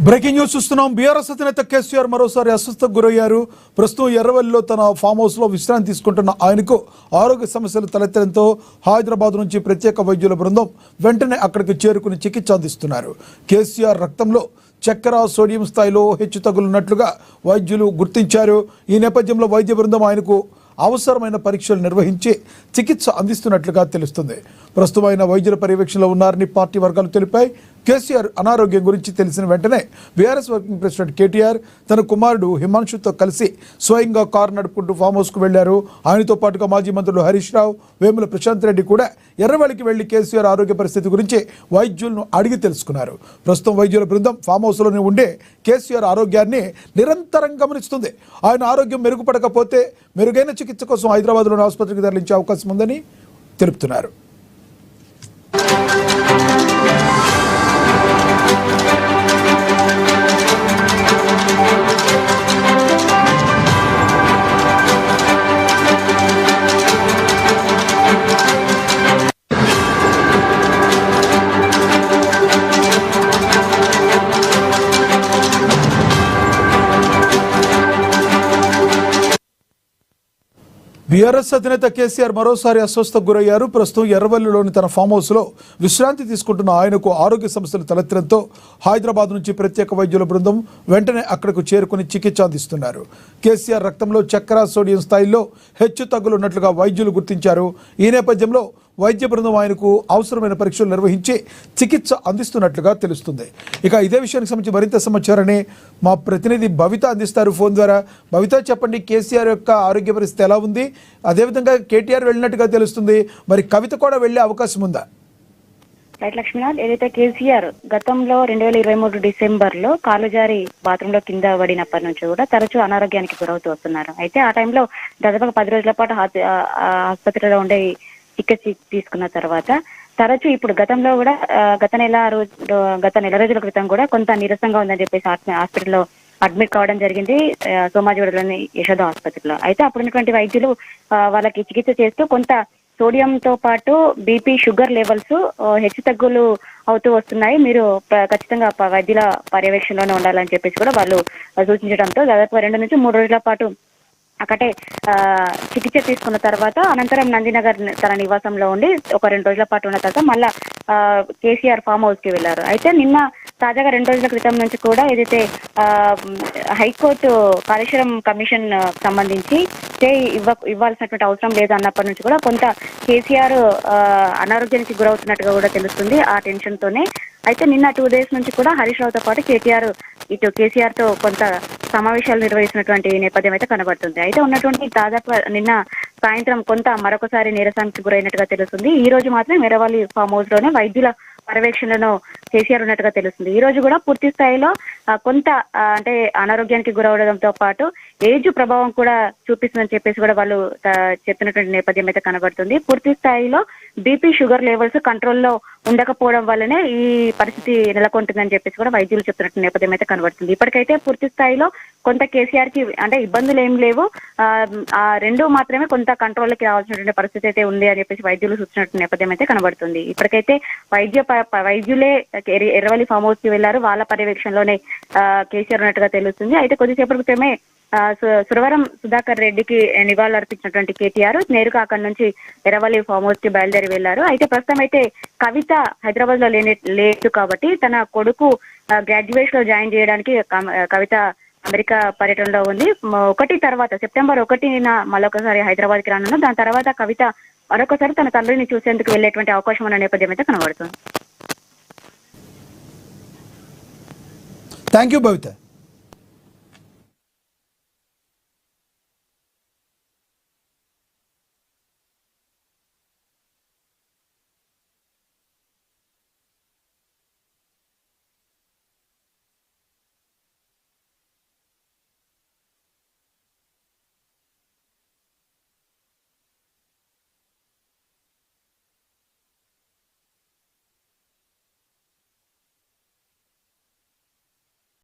Breaking news చూస్తున్నాం. BRS అధినేత కేసీఆర్ మరోసారి అస్వస్థకు గురయ్యారు. ప్రస్తుతం ఎర్రవల్లిలో తన ఫామ్ హౌస్లో విశ్రాంతి తీసుకుంటున్న ఆయనకు ఆరోగ్య సమస్యలు తలెత్తడంతో హైదరాబాద్ నుంచి ప్రత్యేక వైద్యుల బృందం వెంటనే అక్కడికి చేరుకుని చికిత్స అందిస్తున్నారు. కేసీఆర్ రక్తంలో చక్కెర, సోడియం స్థాయిలో హెచ్చుతగులున్నట్లుగా వైద్యులు గుర్తించారు. ఈ నేపథ్యంలో వైద్య బృందం ఆయనకు అవసరమైన పరీక్షలు నిర్వహించి చికిత్స అందిస్తున్నట్లుగా తెలుస్తుంది. ప్రస్తుతం ఆయన వైద్యుల పర్యవేక్షణలో ఉన్నారని పార్టీ వర్గాలు తెలిపాయి. కేసీఆర్ అనారోగ్యం గురించి తెలిసిన వెంటనే బీఆర్ఎస్ వర్కింగ్ ప్రెసిడెంట్ కేటీఆర్ తన కుమారుడు హిమాంశుతో కలిసి స్వయంగా కారు నడుపుకుంటూ ఫామ్ హౌస్కు వెళ్లారు. ఆయనతో పాటుగా మాజీ మంత్రులు హరీష్ రావు, వేముల ప్రశాంత్ రెడ్డి కూడా ఎర్రవల్లికి వెళ్లి కేసీఆర్ ఆరోగ్య పరిస్థితి గురించి వైద్యులను అడిగి తెలుసుకున్నారు. ప్రస్తుతం వైద్యుల బృందం ఫామ్ హౌస్లోనే ఉండే కేసీఆర్ ఆరోగ్యాన్ని నిరంతరం గమనిస్తుంది. ఆయన ఆరోగ్యం మెరుగుపడకపోతే మెరుగైన చికిత్స కోసం హైదరాబాద్లోని ఆసుపత్రికి తరలించే అవకాశం ఉందని తెలుపుతున్నారు. బీఆర్ఎస్ అధినేత కేసీఆర్ మరోసారి అస్వస్థకు గురయ్యారు. ప్రస్తుతం ఎర్రవల్లిలోని తన ఫామ్ హౌస్లో విశ్రాంతి తీసుకుంటున్న ఆయనకు ఆరోగ్య సమస్యలు తలెత్తడంతో హైదరాబాద్ నుంచి ప్రత్యేక వైద్యుల బృందం వెంటనే అక్కడకు చేరుకుని చికిత్స అందిస్తున్నారు. కేసీఆర్ రక్తంలో చక్కెర, సోడియం స్థాయిలో హెచ్చు తగ్గులున్నట్లుగా వైద్యులు గుర్తించారు. ఈ నేపథ్యంలో వైద్య బృందం ఆయనకు అవసరమైన పరీక్షలు నిర్వహించి చికిత్స అందిస్తున్నట్లుగా తెలుస్తుంది. ఇక ఇదే విషయానికి సంబంధించి మరింత సమాచారాన్ని మా ప్రతినిధి భవిత అందిస్తారు ఫోన్ ద్వారా. భవిత, చెప్పండి, కేసీఆర్ యొక్క ఆరోగ్య పరిస్థితి ఎలా ఉంది? అదేవిధంగా కేటీఆర్ వెళ్ళినట్టుగా తెలుస్తుంది, మరి కవిత కూడా వెళ్ళే అవకాశం ఉందా? రైట్ లక్ష్మీనాథ్, ఏదైతే కేసీఆర్ గతంలో 2023 డిసెంబర్లో కాలు జారి బాత్రూంలో కింద పడినప్పటి నుంచి కూడా తరచూ అనారోగ్యానికి గురవుతూ వస్తున్నారు. అయితే ఆ టైంలో దాదాపుగా 10 రోజుల పాటు ఆసుపత్రిలో ఉండే చికిత్స తీసుకున్న తర్వాత తరచూ ఇప్పుడు గతంలో కూడా గత నెల రోజుల క్రితం కూడా కొంత నీరసంగా ఉందని చెప్పేసి హాస్పిటల్లో అడ్మిట్ కావడం జరిగింది, సోమాజిగూడలోని యశోద ఆసుపత్రిలో. అయితే అప్పుడున్నటువంటి వైద్యులు వాళ్ళకి చికిత్స చేస్తూ కొంత సోడియంతో పాటు బీపీ, షుగర్ లెవెల్స్ హెచ్చు తగ్గులు అవుతూ వస్తున్నాయి, మీరు ఖచ్చితంగా వైద్యుల పర్యవేక్షణలోనే ఉండాలని చెప్పేసి కూడా వాళ్ళు సూచించడంతో దాదాపు 2 నుంచి 3 రోజుల పాటు అక్కడే చికిత్స తీసుకున్న తర్వాత అనంతరం నందినగర్ తన నివాసంలో ఉండి ఒక 2 రోజుల పాటు ఉన్న తర్వాత మళ్ళా కేసీఆర్ ఫామ్ హౌస్ కి వెళ్లారు. అయితే నిన్న తాజాగా 2 రోజుల క్రితం నుంచి కూడా ఏదైతే హైకోర్టు కాళేశ్వరం కమిషన్ సంబంధించి స్టే ఇవ్వాల్సినటువంటి అవసరం లేదు అన్నప్పటి నుంచి కూడా కొంత కేసీఆర్ అనారోగ్యానికి గురవుతున్నట్టుగా కూడా తెలుస్తుంది ఆ టెన్షన్ తోనే. అయితే నిన్న 2 days నుంచి కూడా హరీష్ రావుతో పాటు కేసీఆర్ తో కొంత సమావేశాలు నిర్వహిస్తున్నటువంటి నేపథ్యం అయితే కనబడుతుంది. అయితే ఉన్నటువంటి దాదాపు నిన్న సాయంత్రం కొంత మరొకసారి నీరసానికి గురైనట్టుగా తెలుస్తుంది. ఈ రోజు మాత్రం ఎర్రవల్లి ఫామ్ హౌస్ లోనే వైద్యుల పర్యవేక్షణలో కేసీఆర్ ఉన్నట్టుగా తెలుస్తుంది. ఈ రోజు కూడా పూర్తి స్థాయిలో కొంత అంటే అనారోగ్యానికి గురవడంతో పాటు ఏజ్ ప్రభావం కూడా చూపిస్తుందని చెప్పేసి కూడా వాళ్ళు చెప్పినటువంటి నేపథ్యం అయితే కనబడుతుంది. పూర్తి స్థాయిలో బీపీ, షుగర్ లెవెల్స్ కంట్రోల్లో ఉండకపోవడం వల్లనే ఈ పరిస్థితి నెలకొంటుందని చెప్పేసి కూడా వైద్యులు చెప్తున్నట్టు నేపథ్యం అయితే కనబడుతుంది. ఇప్పటికైతే పూర్తి స్థాయిలో కొంత కేసీఆర్ కి అంటే ఇబ్బందులు ఏం లేవు, ఆ 2 మాత్రమే కొంత కంట్రోల్కి రావాల్సినటువంటి పరిస్థితి అయితే ఉంది అని చెప్పేసి వైద్యులు సూచించినట్టు నేపథ్యం అయితే కనబడుతుంది. ఇప్పటికైతే వైద్యులే ఎర్రవల్లి ఫామ్ హౌస్ కి వెళ్లారు, వాళ్ళ పర్యవేక్షణలోనే కేసీఆర్ ఉన్నట్టుగా తెలుస్తుంది. అయితే కొద్దిసేపటి క్రితమే సురవరం సుధాకర్ రెడ్డికి నివాళులు అర్పించినటువంటి కేటీఆర్ నేరుగా అక్కడి నుంచి ఎర్రవల్లి ఫామ్ హౌస్ కి బయలుదేరి వెళ్లారు. అయితే ప్రస్తుతం అయితే కవిత హైదరాబాద్ లో లేదు కాబట్టి తన కొడుకు గ్రాడ్యుయేషన్ లో జాయిన్ చేయడానికి కవిత అమెరికా పర్యటనలో ఉంది. సెప్టెంబర్ 1న మరొకసారి హైదరాబాద్ కి రానున్న, దాని తర్వాత కవిత మరొకసారి తన తండ్రిని చూసేందుకు వెళ్లేటువంటి అవకాశం ఉన్న నేపథ్యం అయితే కనబడుతుంది. Thank you Bhavitha.